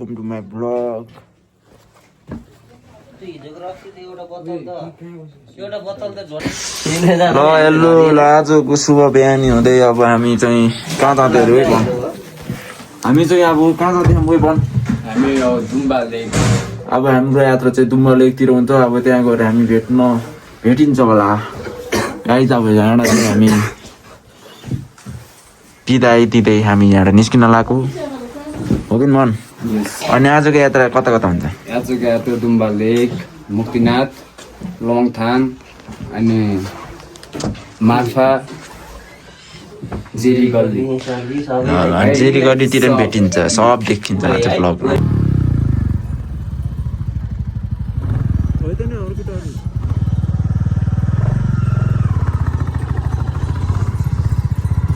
Welcome to my blog. ल hello ल आजको शुभ बिहानी हुँदै अब हामी चाहिँ कहाँ जाँदैहरू है भन्। हामी चाहिँ अब कहाँ जाँदैछौँ गइ भन्। हामी दुम्बा लेक। अब हाम्रो यात्रा चाहिँ दुम्बा लेकतिर हुन्छ। अब त्यहाँ गएर हामी भेटिन्छ होला। गाइज अब यहाँबाट चाहिँ हामी दिँदै हामी यहाँबाट निस्किन लागेको हो कि मन। अनि आजको यात्रा कता कता हुन्छ? आजको यात्रा दुम्बा लेक, मुक्तिनाथ, लङथान अनि मार्फा, जेरी गल्ली। जेरी गल्लीतिर पनि भेटिन्छ, सब देखिन्छ आज ब्लगमा।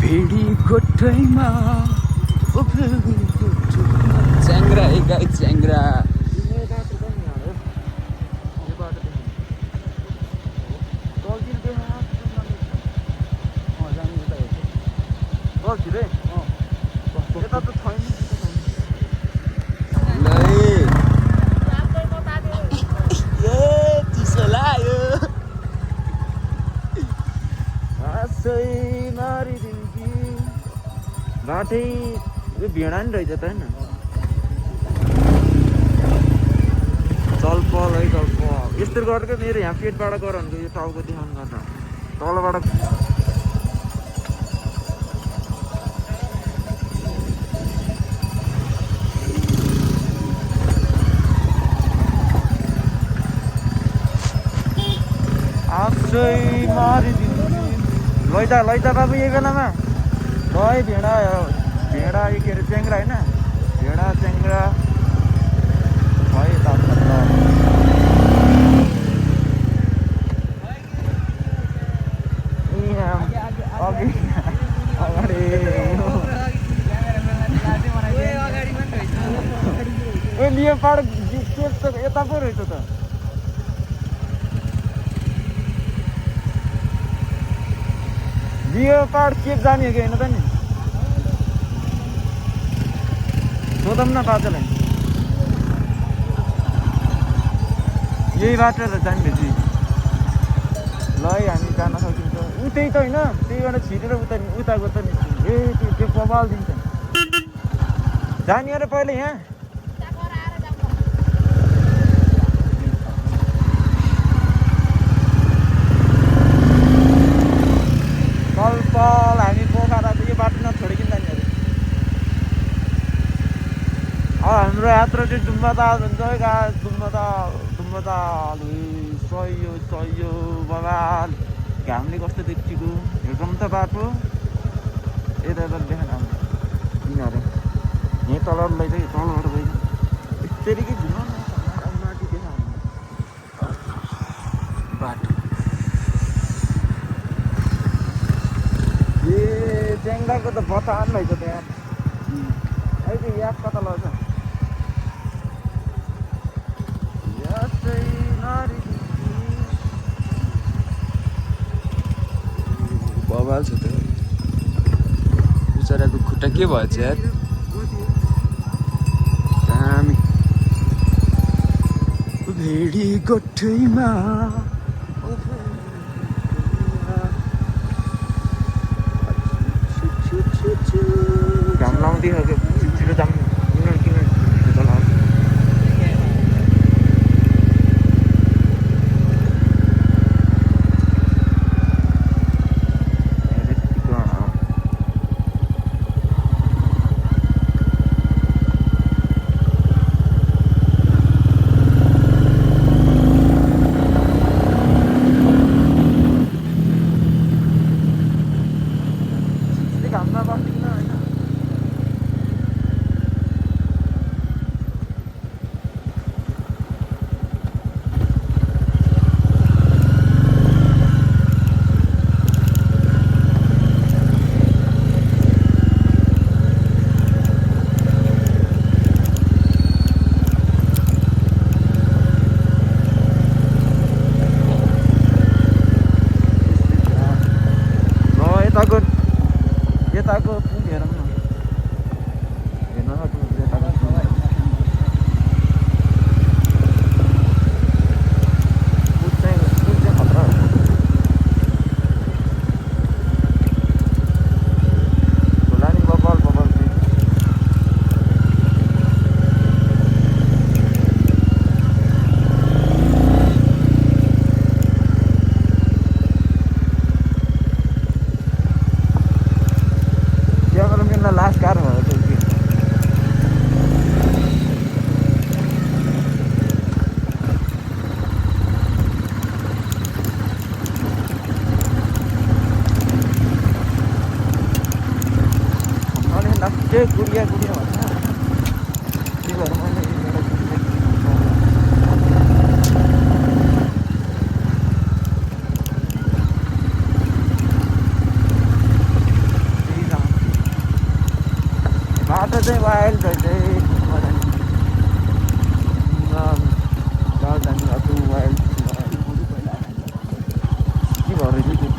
भेडी गोठैमा च्याङ्ग्रा एक गाई च्याङ्ग्रा। बाटै भेडा नि रहेछ त होइन। चलपल है चलपल यस्तो गरेको मेरो यहाँ पेटबाट गर भनेको यो टाउको देखाउनु गर्दा तलबाट आफै मारिदिनु। लैजा बाबु यही बेलामा है भेडा के अरे च्याङ्ग्रा होइन, भेडा च्याङ्ग्रा है अगाडि लियो पाड यता पो रहेछ त। लियो पाड केप जाने हो कि होइन त नि सोधौँ न बाजेलाई। यही बाटो त जाने भेटी ल है हामी जान सकिन्छ। त्यही त होइन, त्यहीबाट छिरेर उता गएर त निस्किन्छ। ए त्यो बबाल दिन्छ जाने अरे पहिले यहाँ चलपल हामी पोखरा यो बाटो नछोडिकन जाने अरे। अब हाम्रो यात्रा चाहिँ दुम्बाताल हुन्छ है गाइस। दुम्बाताल सहियो बबाल। घामले कस्तो देखिएको हेर्छौँ त बाटो यता देखाएन यिनीहरू यहीँ तल लैजायो तलबाट गइन्छ यस्तरी कि झुम माथि देखा बाटो। ए च्याङ्ग्राको त बचान रहेछ त्यहाँ अहिले याद कता लग्छ बबाल छ त बिचराको खुट्टा के भएछ यार। दामी भेडी गोठैमा घाम लाउँदै छिटो जाम किन चाहिँ वाइल्ड रहेछ राजधानी अटो वाइल्ड के घर रहेछ त्यो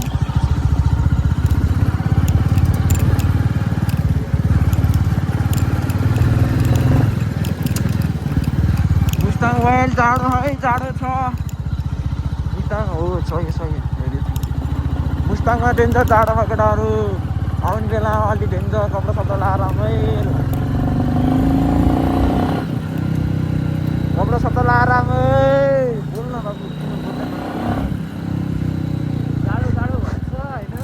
मुस्ताङ वाइल्ड जाडो है जाडो छ मुस्ताङ हो सही मुस्ताङमा डेन्जर जाडो छ केटाहरू आउने बेला अलि डेन्जर कपडा सपडा लाएर कपडा सपडा लाएर बोल्न बाबु जाडो जाडो भन्छ होइन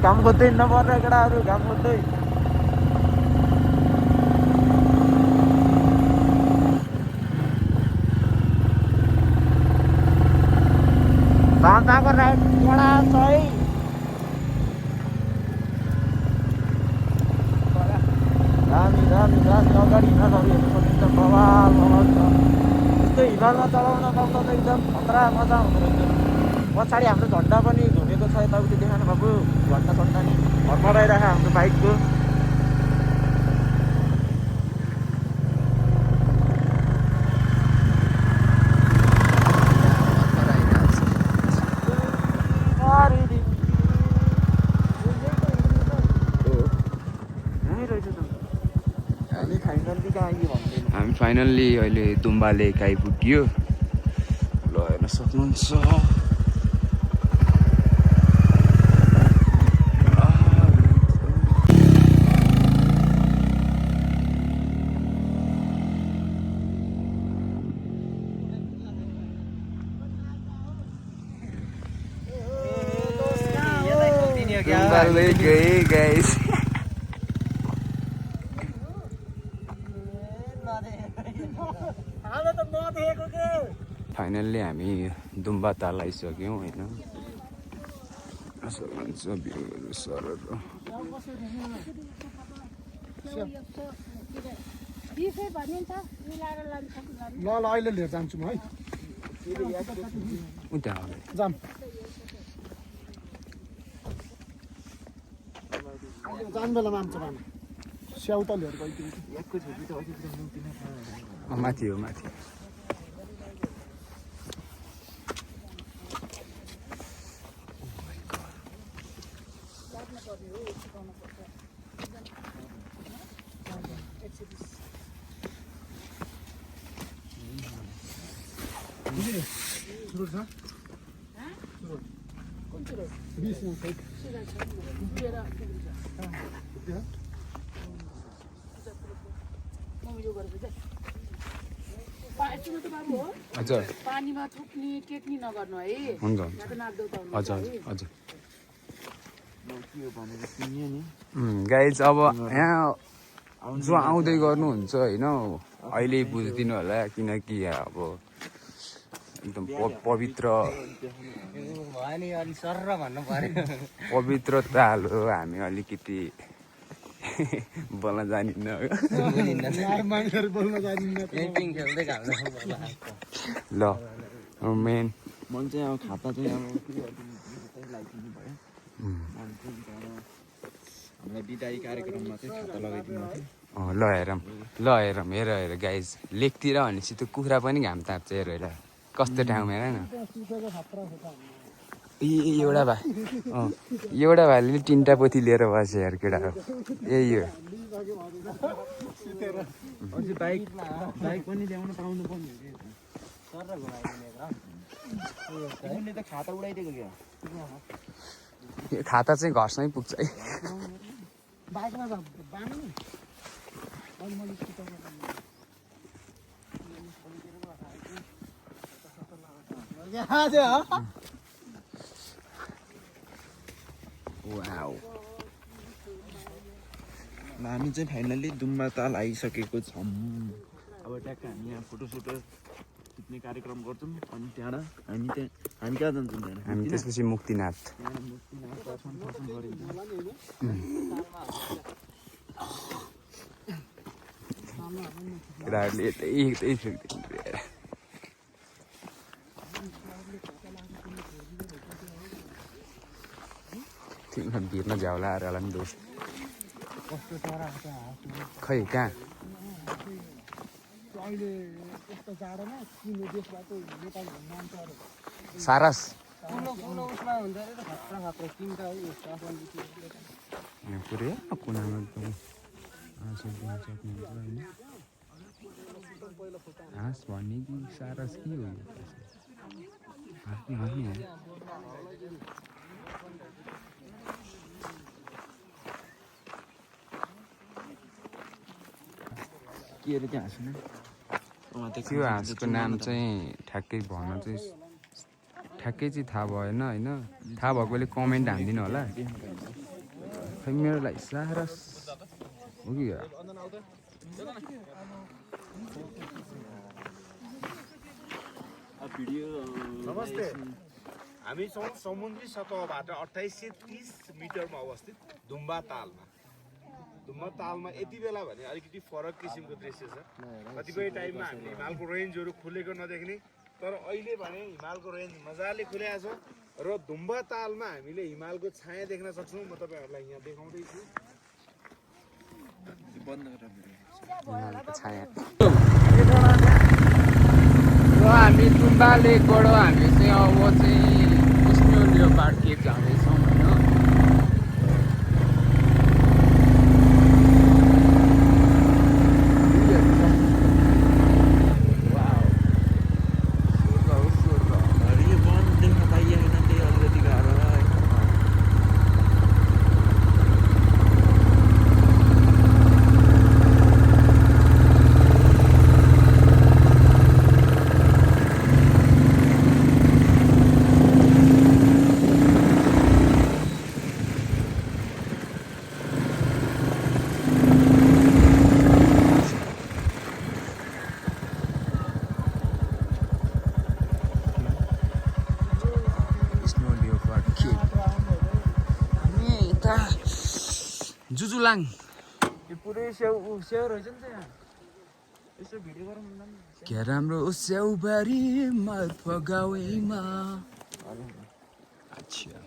घाम खोज्दै नपर्ने केटाहरू घाम खोज्दै भान्साको राइट बडा छ है दामी अगाडि हिमालहरू हेर्नु सकिन्छ बवाल छ यस्तो हिमालमा चलाउन पाउँदा त एकदम खतरा मजा हुँदो रहेछ पछाडि हाम्रो झन्डा पनि झुमेको छ यताउति देखाउनु भएको झन्डा नि हर्मराइरहेको हाम्रो बाइकको हामी फाइनल्ली अहिले दुम्बा लेक आइपुग्यो ल हेर्न सक्नुहुन्छ दुम्बा लेक गए गाइस फाइनल्ली हामी दुम्बा ताल आइसक्यौँ होइन सक्नुहुन्छ भ्यूहरू सरहरू ल अहिले लिएर जान्छु म है उता जाम जान बेलामा आउँछ भानु स्याउ त लिएर गइदिन्छु माथि हो माथि हजुर पानीमा थुक्ने टेक्नी नगर्नु है हुन्छ हजुर हजुर गाइज अब यहाँ जो आउँदै गर्नुहुन्छ होइन अहिले बुझिदिनु होला किनकि अब एकदम पवित्र पवित्र ताल हो हामी अलिकति बोल्न जानिन्न ल मेन मैले चाहिँ अब खाता चाहिँ अब हामीलाई बिदाई कार्यक्रममा चाहिँ खाता लगाइदिनु थियो ल हेरौँ हेर गाइज लेकतिर भनेपछि त्यो कुखुरा पनि घाम ताप्छ हेर कस्तो ठाउँमा हेर न एउटा भाइले तिनवटा पोथी लिएर बस्यो यार केटा हो यही हो बाइक पनि ल्याउन पाउनु पर्ने त खाता उडाइदिएको क्या यो खाता चाहिँ घरसँगै पुग्छ है वाउ हामी चाहिँ फाइनल्ली दुम्बा ताल आइसकेको छौँ अब ट्याक्क हामी यहाँ फोटोसोटो खिच्ने कार्यक्रम गर्छौँ अनि त्यहाँबाट हामी कहाँ जान्छौँ त्यहाँ हामी त्यसपछि मुक्तिनाथ केटाहरूले यतै तिमीलाई भिर्न झ्याउला आएर होला नि दोस्त कस्तो चरा छ हाँस खै कहाँ अहिले यस्तो जाडोमा चिनो देशबाट नेपाल घुम्न आउँछ अरे सारस उसमा हुन्छ अरे खतरा खतरा किन्छ है यस्तो यहाँ पुरै कुनामा एकदम हाँसहरू देख्न सक्नुहुन्छ होइन हाँस भन्ने कि सारस के हो यो हाँस्ने हाँस्ने हो के अरे त्यो हाँस्नु त्यो हाँसको नाम चाहिँ ठ्याक्कै भन्न चाहिँ ठ्याक्कै चाहिँ थाहा भएन होइन थाहा भएकोले कमेन्ट हानिदिनु होला खै मेरो लागि सारस हो कि नमस्ते हामी छौँ समुद्री सतहबाट 2830 मिटरमा अवस्थित दुम्बा तालमा यति बेला भने अलिकति फरक किसिमको दृश्य छ कतिपय टाइममा हामीले हिमालको रेन्जहरू खुलेको नदेख्ने तर अहिले भने हिमालको रेन्ज मजाले खुलेको छ र दुम्बा तालमा हामीले हिमालको छाया देख्न सक्छौँ म तपाईँहरूलाई यहाँ देखाउँदैछु छाया हामी दुम्बा लेकबाट हामी चाहिँ अब चाहिँ स्नो लियोपार्ड केभ जाँदैछौँ होइन जुजुलाङ यो पुरै स्याउ रहेछ नि त यहाँ यसो भिडियो गरौँ न क्या राम्रो स्याउबारी मार्फ गाउँमा अच्छा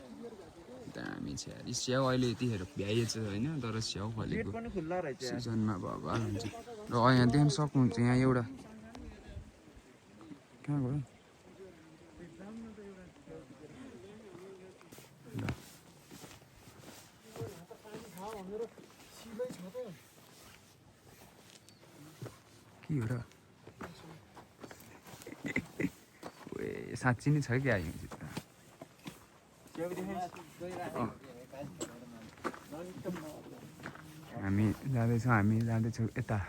दामी छ यार स्याउ अहिले यतिखेर भ्याइएछ होइन तर स्याउ गेट फलेको पनि खुल्ला रहेछ यार सिजनमा भगवान् हुन्छ र यहाँ देख्न सक्नुहुन्छ यहाँ एउटा कहाँ गयो के हो र साँच्ची नै छ क्या यो चित्र हामी जाँदैछौँ यता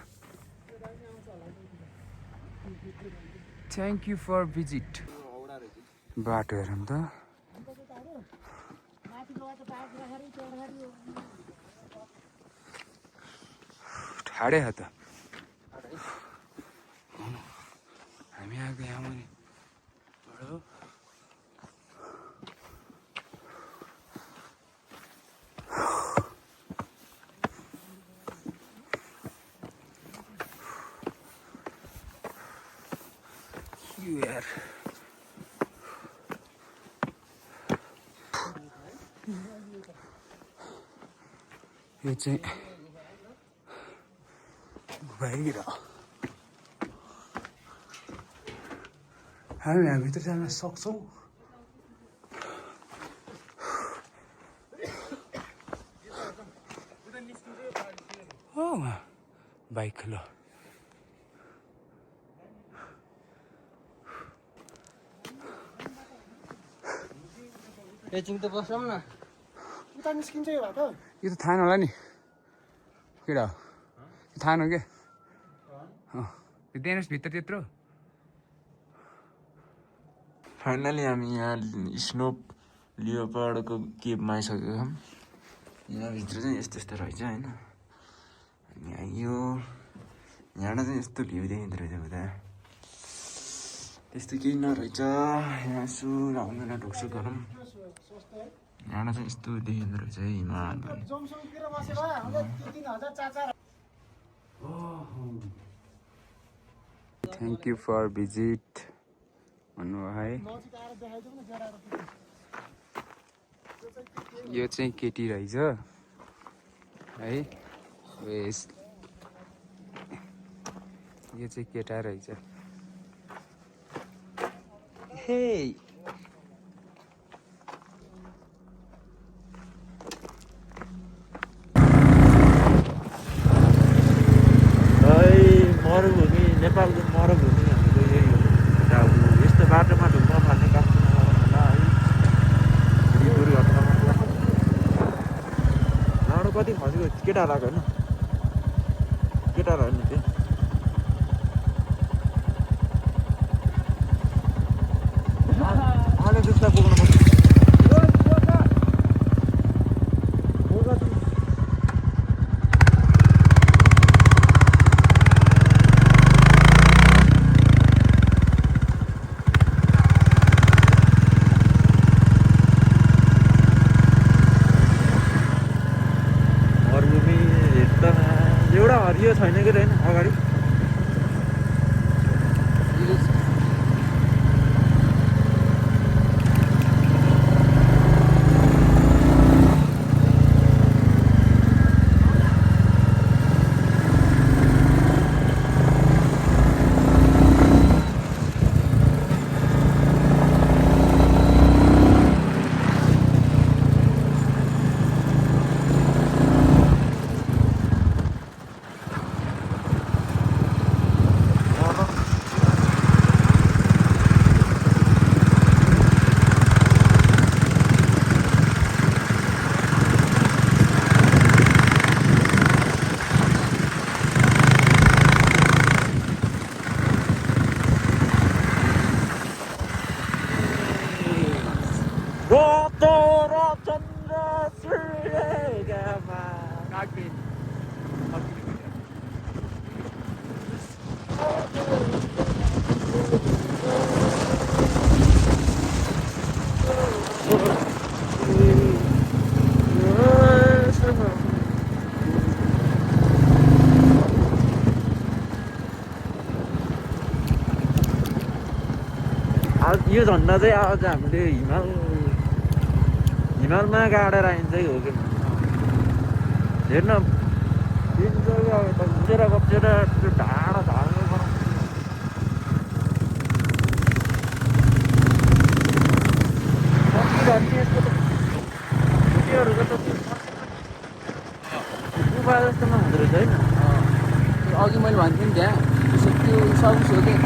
थ्याङ्क यू फर भिजिट बाटो हेरौँ त ठाडै हो त हामी आएको यहाँ मुनि यार यो चाहिँ बाहिर हामी यहाँभित्र जान सक्छौँ हो बाइक ल एकछिन त बसौँ न उता निस्किन्छ यो बाटो यो त थाहा होला नि केटा हो यो थाहा न क्या यो दिनुहोस् भित्र त्यत्रो फाइनली हामी यहाँ स्नो लियोपार्डको केभमा आइसकेको छौँ यहाँभित्र चाहिँ यस्तो यस्तो रहेछ होइन अनि यहाँबाट चाहिँ यस्तो भ्यू देखिँदो रहेछ उता त्यस्तो केही नरहेछ यहाँ यसो राउन्ड ढुक्छु गरौँ यहाँबाट चाहिँ यस्तो देखिँदो रहेछ है हिमाल जमसङतिर बसेर 3,000 4,000 थ्याङ्क यू फर भिजिट भन्नुभयो है। नजिक आएर देखाइदिउँ न केटाहरू। यो चाहिँ केटी रहेछ है। यो चाहिँ केटा रहेछ। हे मरुभूमि नेपालको मरुभूमि भनेको यही हो। अब यस्तो बाटोमा ढुङ्गा फाल्ने काम चाहिँ नगर्नु होला है। दुर्घटनामा डाँडो कति खसेको केटा लगाएको होइन केटा रहेन त्यो अहिले त्यसलाई पुग्नु पर्छ। एउटा हरियो छैन कि रहेन अगाडि यो झन्डा चाहिँ आज हामीले हिमालमा गाडेर आइन्छ हो कि हेर्न दिन्छ अब यता घुसेर गप्सेर त्यो ढाडा झार्नु बनाउँछ। यसको त छुट्टीहरूको त गुफा जस्तोमा हुँदो रहेछ होइन। अघि मैले भन्थेँ नि त्यहाँ त्यो सब सोधेँ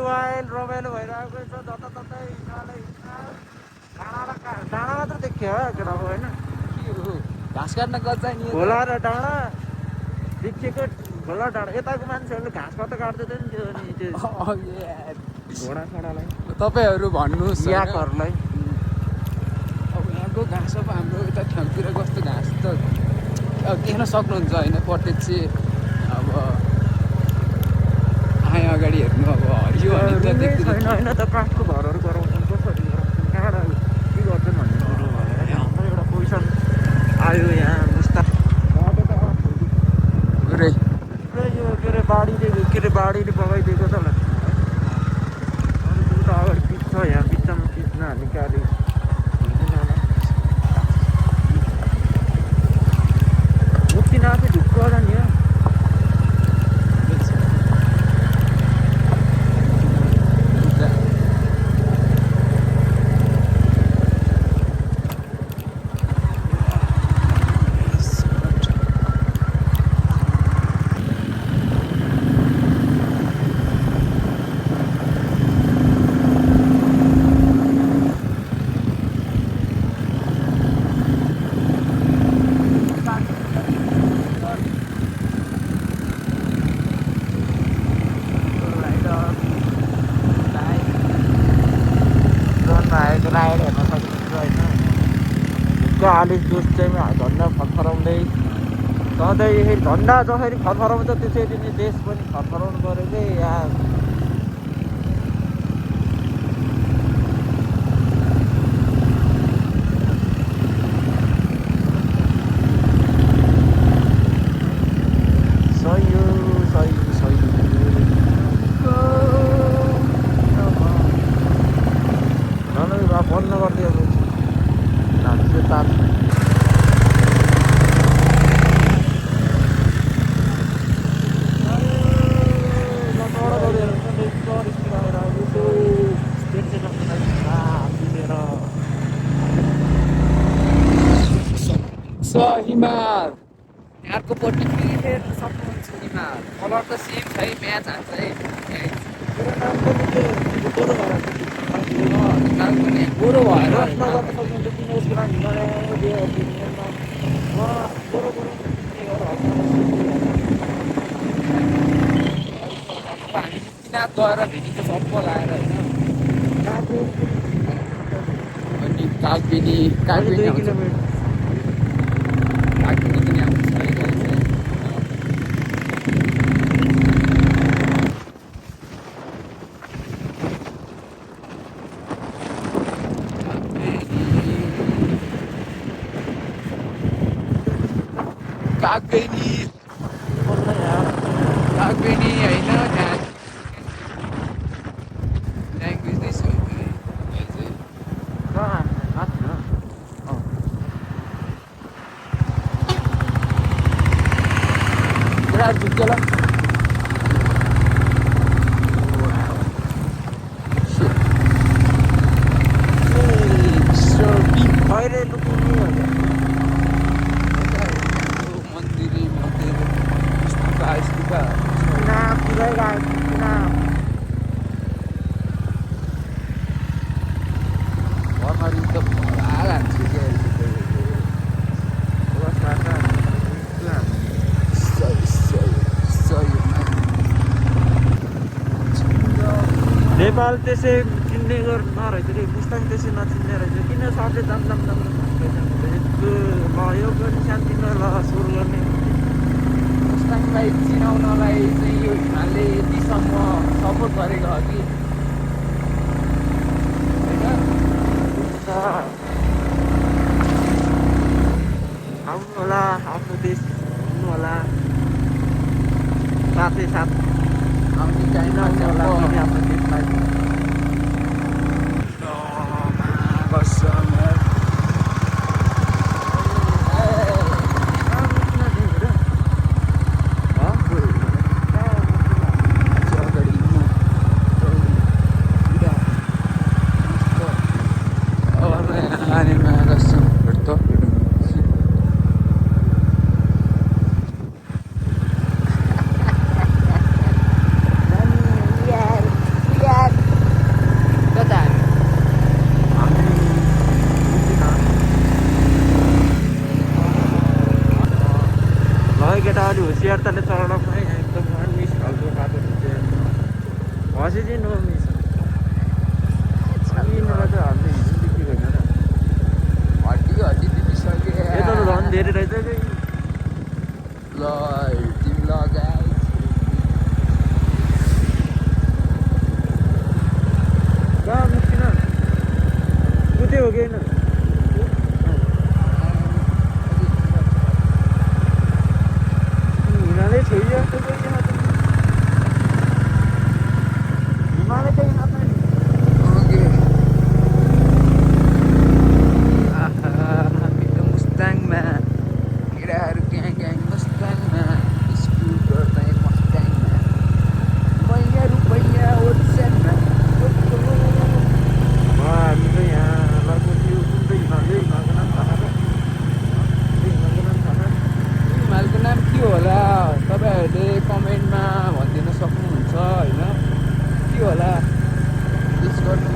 वाइल्ड रमाइलो भइरहेको छ जताततै डाँडा मात्र देखियो केटाको होइन घाँस काट्न गन्छ नि खोला र डाँडा देखिएको खोला डाँडा यताको मान्छेहरूले घाँस कता काट्दैन नि त्यो अनि त्यो घोडा छोडालाई तपाईँहरू भन्नुहोस् याकहरूलाई अब यहाँको घाँस अब हाम्रो यता ठाउँतिर कस्तो घाँस त अब देख्न सक्नुहुन्छ होइन प्रत्यक्ष अब आए अगाडि हेर्नु अब हरियो छैन होइन त काठको घरहरू गराउँछन् कसरी गराउँछन् कहाँबाट के गर्छन् भन्ने कुरो भयो हाम्रो एउटा पोजिसन आयो यहाँ मुस्ता यो के अरे बाढीले बगाइदिएको छ ल अरू त अगाडि पिच छ यहाँ बिचमा पिच्न निकाल्यो मुक्तिनाथ चाहिँ ढुक्क होला नि राइड हेर्न सकिन्छ होइन ढुक्क आलिस दोष चाहिँ झन्डा फरफराउँदै सधैँ फेरि झन्डा जसरी फरफराउँछ त्यसरी नै देश पनि फरफराउनु पऱ्यो कि यार सही हो सही बन्द गरिदियो त्यो तार हिमाल अर्को पट्टि फेरि हेर्न सक्नुहुन्छ हिमाल कलर त सेम छ है म्याच हान्छ है बुढो भएर हामी किनार गएर भेटेको सबको लाएर होइन अनि कागबेनी कागबेनी किलोमिटर कागबेनी पनि आउँछ है कागबेनी कागबेनी होइन त्यहाँ ल्याङ्ग्वेज नै छैन है पुरा झुक्यो ल अहिले लुकिने मन्दिरै मन्दिर स्तूपा स्तूपा पुरै घरमा त भरा हाल्छु क्या नेपाल त्यसै चिन्ने नरहेछ कि मुस्ताङ त्यसै नचिन्ने रहेछ किन सबले दाम यो पनि शान्ति ल सुरु गर्ने मुस्ताङलाई चिनाउनलाई चाहिँ यो हिमालले यतिसम्म सपोर्ट गरेको हो कि आउनु होला आफ्नो देश घुम्नु होला साथै साथ आउने टाइममा होला पनि आफ्नो देशलाई केटाहरूले होसियारताले चढाउन एकदम मिस खालको बाटो हसी चाहिँ नो मिस यिनीहरूलाई चाहिँ हामीले हिँड्नु बिक्री होइन र हड्डी दिइसके यता त झन् धेरै रहेछ कि ल तिमी लगाइ कहाँ मुस्किन कुदै हो कि होइन हिमालय छोइयो हिमालय चाहिँ यहाँ पनि मुस्ताङमा केटाहरू ग्याङ मुस्ताङमा स्कुल गर्दै मुस्ताङमा मैया रुपैयाँ ओछ्यानमा हामी चाहिँ यहाँ लगभग त्यो कुन चाहिँ हिमालको नाम थाहा छ हिमालको नाम के होला तपाईँहरूले कमेन्टमा भनिदिन सक्नुहुन्छ होइन के होला गेस गर्नु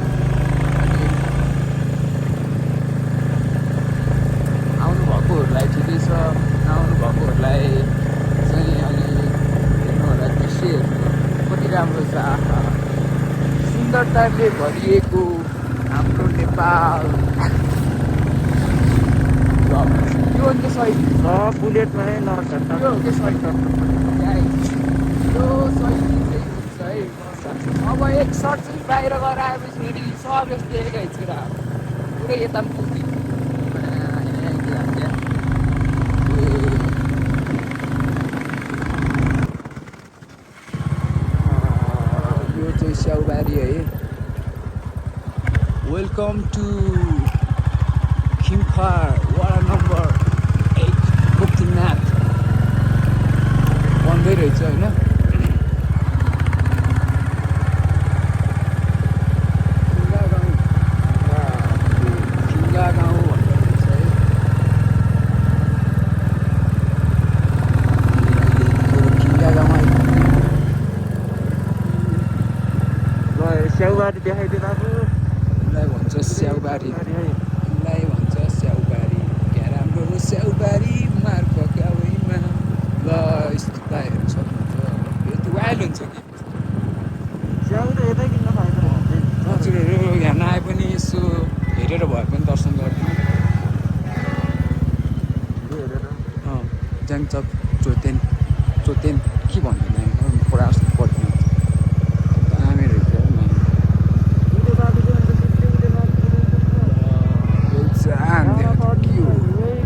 आउनुभएकोहरूलाई ठिकै छ नआउनुभएकोहरूलाई चाहिँ अलि हेर्नु होला दृश्यहरू पनि राम्रो छ सुन्दरताले भरिएको हाम्रो नेपाल यो अन्त सही बुलेटमा है नर्सरी यो के सही यो सही चाहिँ हुन्छ है अब एक सर्ट चाहिँ बाहिर गएर आएपछि फेरि सब यस्तो एकै छिरा पुरै यता पनि पुग्यो यो चाहिँ स्याउबारी है वेलकम टु खिमखार वाडा नम्बर 8 मुक्तिनाथ भन्दै रहेछ होइन खिङ्गा गाउँ भन्दै रहेछ है खिङ्गा गाउँमा स्याउबारी देखाइदिनु अब यसलाई भन्छ स्याउबारी यसलाई भन्छ स्याउबारी क्या राम्रो हो स्याउबारी मार्ग गाउँमा ल यस्तो दाइहरू सक्नुहुन्छ यो त वाइल्ड हुन्छ कि स्याउ त यतै किन्न फाइदा हुन्छ हजुरहरू यहाँ नआए पनि यसो हेरेर भए पनि दर्शन गरिदिनु हेरेर जाङचक चोतेन के भन्दैन पुरा जस्तो पढ्नु दामी रहेछ है भिडियो बाटो चाहिँ अन्त के हो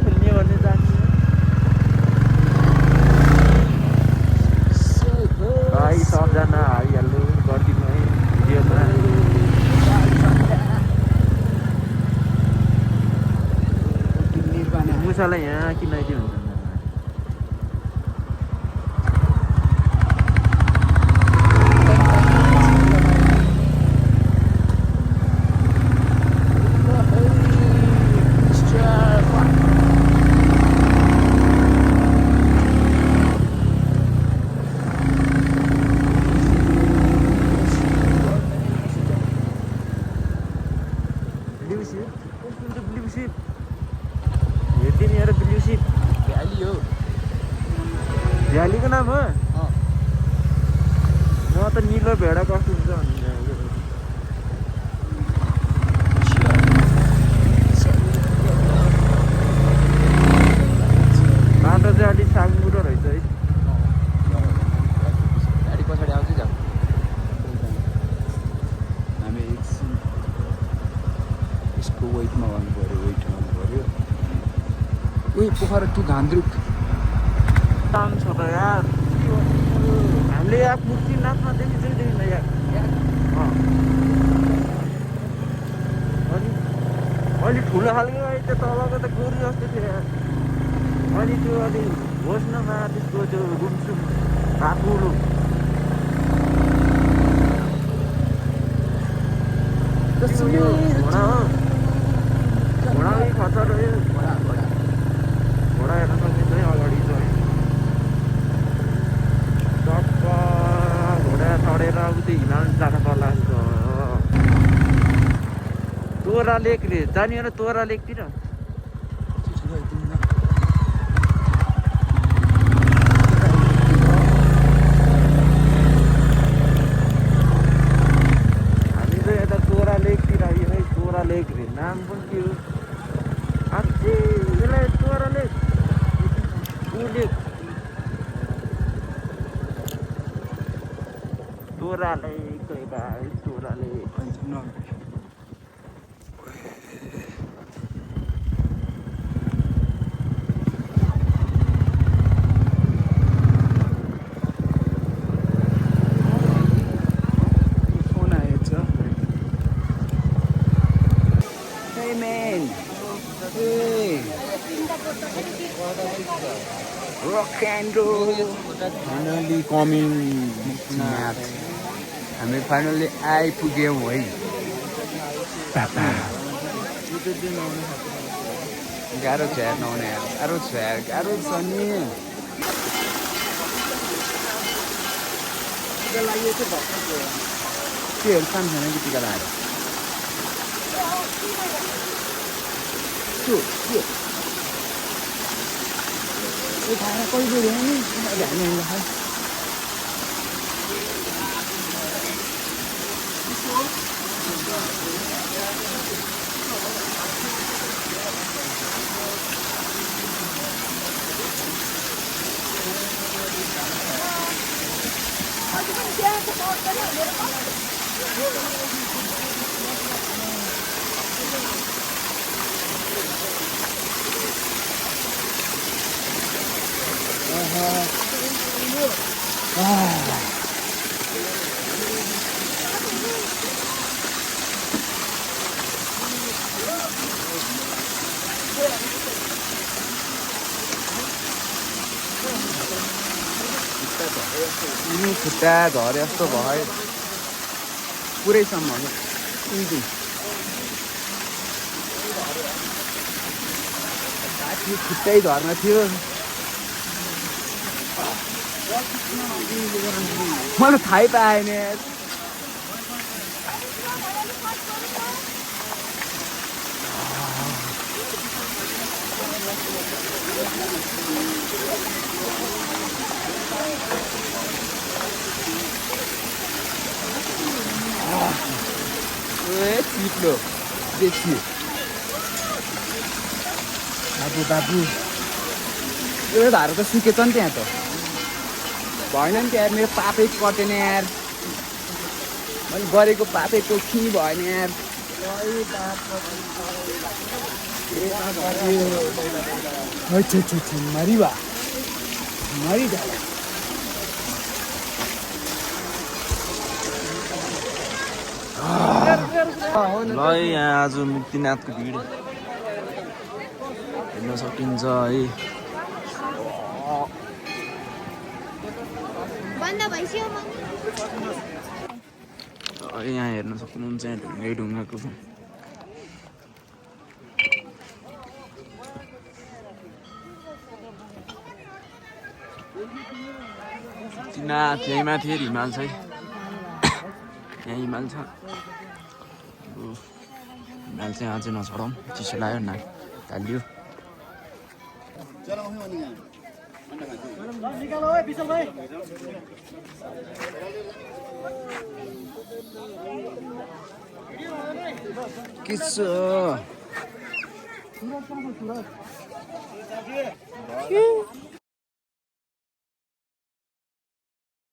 खेल्ने भन्ने जान्छु भाइ सबजना हाइहाल्नु गरिदिनु है भिडियोमा निर्वाणा मुसालाई यहाँ किन आइदियो हुन्छ हेरिदिने यार ब्लू सिप भ्याली हो भ्यालीको नाम हो म त निलो भेडा कस्तो हुन्छ भन्ने बाटो चाहिँ अलिक साङ्गुरो रहेछ है गाडी पछाडि आउँदै जाऊ हामी एकछिन यसको वेटमा गर्नु पऱ्यो उही पोखरा टु घान्द्रुक काम छ त यार हामीले यहाँ मुक्तिनाथमा देखिँदैन यार अनि अलि ठुलो खालको त्यो तलको त गोरु जस्तो थियो यार अनि त्यो अलि होस् नमा त्यसको त्यो रुमसुम ठुलो घोडा हो घोडा खतर रह्यो घोडा हेर्न सकिन्छ है अगाडि चाहिँ टक्क घोडा चढेर उतै हिमाल जान पर्ला जस्तो तोरा लेक रे जाने हो तोरा लेकतिर हामी चाहिँ यता तोरा लेकतिर आयो है तोरा लेक रे नाम पनि के हो अझै यसलाई तोरा लेक तोरा लेक तोरा लेक फोन आएछ Hey man Hey Rock and roll finally coming हामी फाइनली आइपुग्यौँ है गाह्रो छ यार नआउने यार गाह्रो छ यार गाह्रो छ नि त्योहरू काम छैन कि टिका लगाएर खाएर कहिले नि खुट्टा झरे जस्तो भयो पुरैसम्म खुट्टै झर्न थियो मलाई थाहै पाएन चिप्लो देखि बाबु यो धारो त सुकेछ नि त्यहाँ त भएन नि त्यहाँ मेरो पापै कटेन यार मैले गरेको पापै कोखी भएन यार मरिवा मरिजा ल यहाँ आज मुक्तिनाथको भिड हेर्न सकिन्छ है यहाँ हेर्न सक्नुहुन्छ यहाँ ढुङ्गाको मुक्तिनाथ यहीँ माथि हिमाल छ है यहाँ हिमाल छ हिमाल चाहिँ अझै नछडाउँ चिसो लाग्यो न हालियो के छ